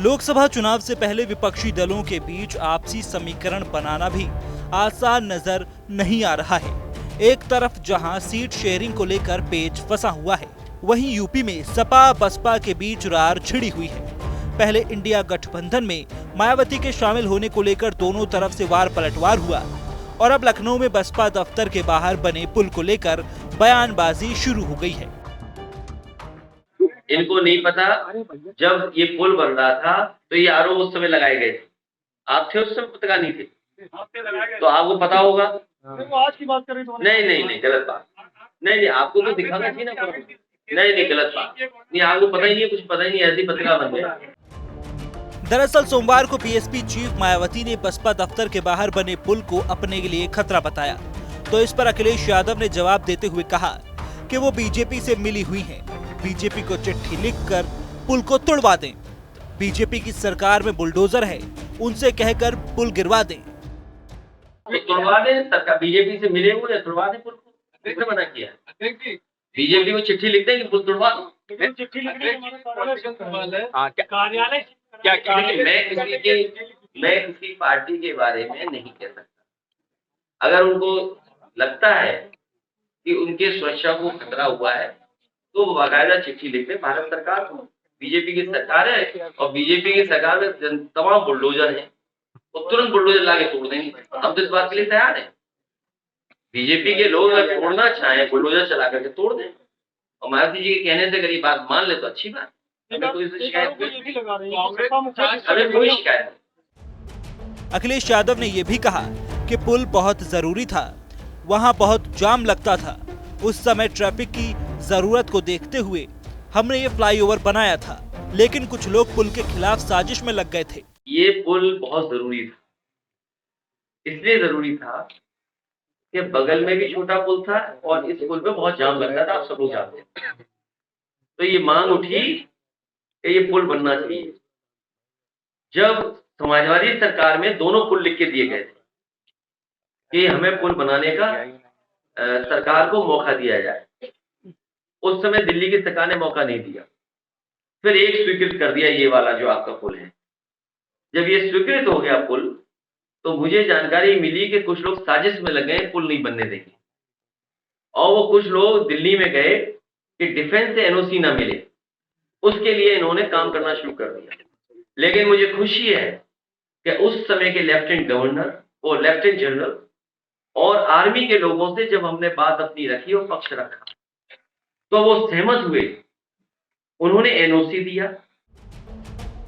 लोकसभा चुनाव से पहले विपक्षी दलों के बीच आपसी समीकरण बनाना भी आसान नजर नहीं आ रहा है। एक तरफ जहां सीट शेयरिंग को लेकर पेच फंसा हुआ है, वहीं यूपी में सपा बसपा के बीच रार छिड़ी हुई है। पहले इंडिया गठबंधन में मायावती के शामिल होने को लेकर दोनों तरफ से वार पलटवार हुआ और अब लखनऊ में बसपा दफ्तर के बाहर बने पुल को लेकर बयानबाजी शुरू हो गई है। इनको नहीं पता जब ये पुल बन रहा था तो ये आरोप उस समय लगाए गए थे। आप थे उस समय, पत्रकार नहीं थे, तो आपको पता होगा। आज की बात करें तो नहीं, गलत बात। नहीं, आपको तो दिखाना चाहिए ना। नहीं, गलत बात। नहीं, आपको पता ही नहीं, कुछ पता ही नहीं, ऐसी पत्रकार बन गए। दरअसल सोमवार को बीएसपी चीफ मायावती ने बसपा दफ्तर के बाहर बने पुल को अपने लिए खतरा बताया, तो इस पर अखिलेश यादव ने जवाब देते हुए कहा कि वो बीजेपी से मिली हुई हैं, बीजेपी को चिट्ठी लिखकर पुल को तोड़वा दें। बीजेपी की सरकार में बुलडोजर है, उनसे कहकर पुल गिरवा दें। तो तोड़वा दें, सरकार बीजेपी से मिले हुए तोड़वा दें पुल को। किसने मना किया? बीजेपी को चिट्ठी लिख दें कि पुल तोड़वा दो। चिट्ठी लिखने कार्यालय क्या मैं किसी पार्टी के बारे में नहीं कह सकता। अगर उनको लगता है कि उनके सुरक्षा को खतरा हुआ है तो वो बाकायदा चिट्ठी लिखते भारत सरकार को। बीजेपी की सरकार है और बीजेपी की सरकार में तमाम बुलडोजर हैं, वो तुरंत बुलडोजर लाके तोड़ देंगे। हम तो इस बात के लिए तैयार हैं। बीजेपी के लोग अगर तोड़ना चाहें, बुलडोजर चला करके तोड़ दें। और मायावती जी के कहने से अगर ये बात मान ले तो अच्छी बात। हमें कोई शिकायत नहीं। अखिलेश यादव ने ये भी कहा कि पुल बहुत जरूरी था, वहाँ बहुत जाम लगता था, उस समय ट्रैफिक की जरूरत को देखते हुए हमने ये फ्लाईओवर बनाया था, लेकिन कुछ लोग पुल के खिलाफ साजिश में लग गए थे। ये पुल बहुत जरूरी था, इसलिए जरूरी था कि बगल में भी छोटा पुल था और इस पुल पे बहुत जाम लगता था, आप सब लोग जानते हैं। तो ये मांग उठी कि ये पुल बनना चाहिए। जब समाजवादी सरकार में दोनों पुल लिख के दिए गए थे कि हमें पुल बनाने का सरकार को मौका दिया जाए, उस समय दिल्ली की सरकार ने मौका नहीं दिया। फिर एक स्वीकृत कर दिया, ये वाला जो आपका पुल है। जब ये स्वीकृत हो गया पुल, तो मुझे जानकारी मिली कि कुछ लोग साजिश में लग गए, पुल नहीं बनने देंगे। और वो कुछ लोग दिल्ली में गए कि डिफेंस से एनओसी ना मिले, उसके लिए इन्होंने काम करना शुरू कर दिया। लेकिन मुझे खुशी है कि उस समय के लेफ्टिनेंट गवर्नर और लेफ्टिनेंट जनरल और आर्मी के लोगों से जब हमने बात अपनी रखी और पक्ष रखा तो वो सहमत हुए, उन्होंने एनओसी दिया।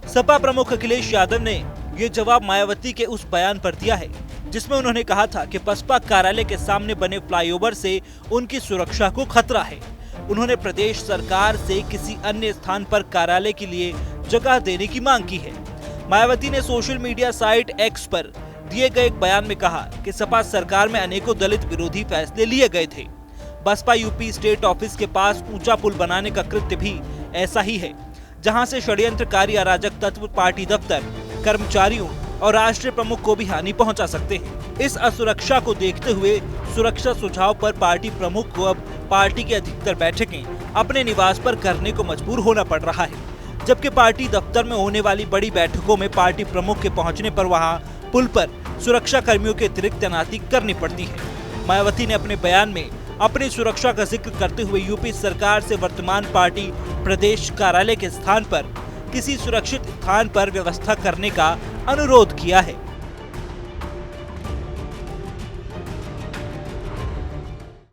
सपा प्रमुख अखिलेश यादव ने ये जवाब मायावती के उस बयान पर दिया है जिसमें उन्होंने कहा था कि बसपा कार्यालय के सामने बने फ्लाईओवर से उनकी सुरक्षा को खतरा है। उन्होंने प्रदेश सरकार से किसी अन्य स्थान पर कार्यालय के लिए जगह देने की मांग की है। मायावती ने सोशल मीडिया साइट एक्स पर दिए गए एक बयान में कहा कि सपा सरकार में अनेकों दलित विरोधी फैसले लिए गए थे। बसपा यूपी स्टेट ऑफिस के पास ऊंचा पुल बनाने का कृत्य भी ऐसा ही है, जहां से षड्यंत्रकारी अराजक तत्व पार्टी दफ्तर, कर्मचारियों और राष्ट्रीय प्रमुख को भी हानि पहुंचा सकते हैं। इस असुरक्षा को देखते हुए सुरक्षा सुझाव पर पार्टी प्रमुख को अब पार्टी की अधिकतर बैठकें अपने निवास पर करने को मजबूर होना पड़ रहा है, जबकि पार्टी दफ्तर में होने वाली बड़ी बैठकों में पार्टी प्रमुख के पहुंचने पर वहां पुल पर सुरक्षा कर्मियों के अतिरिक्त तैनाती करनी पड़ती है। मायावती ने अपने बयान में अपनी सुरक्षा का जिक्र करते हुए यूपी सरकार से वर्तमान पार्टी प्रदेश कार्यालय के स्थान पर किसी सुरक्षित स्थान पर व्यवस्था करने का अनुरोध किया है।